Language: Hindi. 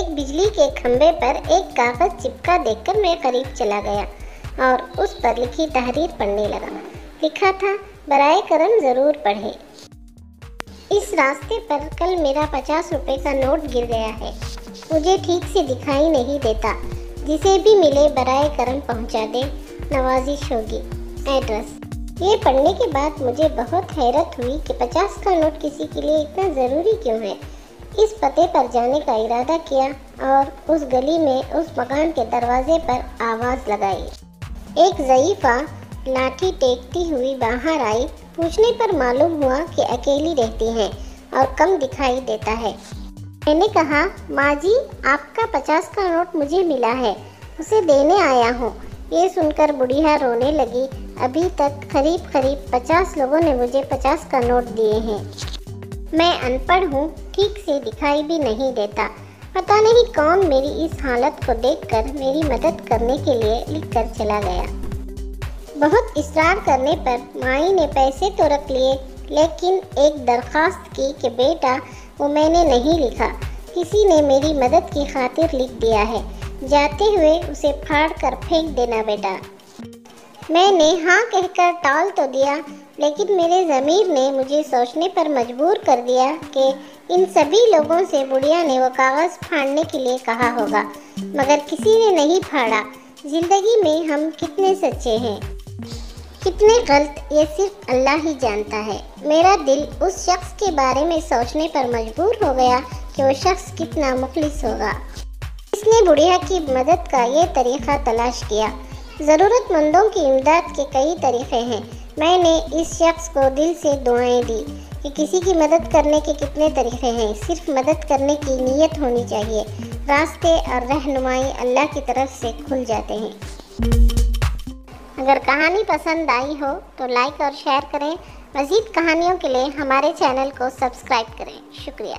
एक बिजली के खंभे पर एक कागज चिपका देखकर मैं करीब चला गया और उस पर लिखी तहरीर पढ़ने लगा। लिखा था, बराए करम ज़रूर पढ़े। इस रास्ते पर कल मेरा 50 रुपए का नोट गिर गया है। मुझे ठीक से दिखाई नहीं देता। जिसे भी मिले बराए करम पहुंचा दे, नवाजिश होगी। एड्रेस। ये पढ़ने के बाद मुझे बहुत हैरत हुई कि 50 का नोट किसी के लिए इतना ज़रूरी क्यों है। इस पते पर जाने का इरादा किया और उस गली में उस मकान के दरवाजे पर आवाज़ लगाई। एक ज़ईफ़ा लाठी टेकती हुई बाहर आई। पूछने पर मालूम हुआ कि अकेली रहती हैं और कम दिखाई देता है। मैंने कहा, माँ जी, आपका 50 का नोट मुझे मिला है, उसे देने आया हूँ। ये सुनकर बुढ़िया रोने लगी। अभी तक करीब 50 लोगों ने मुझे 50 का नोट दिए हैं। मैं अनपढ़ हूँ, ठीक से दिखाई भी नहीं देता। पता नहीं कौन मेरी इस हालत को देखकर मेरी मदद करने के लिए लिखकर चला गया। बहुत इसरार करने पर माई ने पैसे तो रख लिए, लेकिन एक दरख्वास्त की कि बेटा, वो मैंने नहीं लिखा, किसी ने मेरी मदद की खातिर लिख दिया है। जाते हुए उसे फाड़ कर फेंक देना बेटा। मैंने हाँ कहकर टाल तो दिया, लेकिन मेरे ज़मीर ने मुझे सोचने पर मजबूर कर दिया कि इन सभी लोगों से बुढ़िया ने वो कागज़ फाड़ने के लिए कहा होगा, मगर किसी ने नहीं फाड़ा। ज़िंदगी में हम कितने सच्चे हैं, कितने गलत, ये सिर्फ अल्लाह ही जानता है। मेरा दिल उस शख्स के बारे में सोचने पर मजबूर हो गया कि वो शख्स कितना मुखलिस होगा। इसने बुढ़िया की मदद का ये तरीक़ा तलाश किया। ज़रूरतमंदों की इमदाद के कई तरीक़े हैं। मैंने इस शख्स को दिल से दुआएं दी कि किसी की मदद करने के कितने तरीक़े हैं। सिर्फ मदद करने की नीयत होनी चाहिए। रास्ते और रहनुमाई अल्लाह की तरफ से खुल जाते हैं। अगर कहानी पसंद आई हो तो लाइक और शेयर करें। मज़ीद कहानियों के लिए हमारे चैनल को सब्सक्राइब करें। शुक्रिया।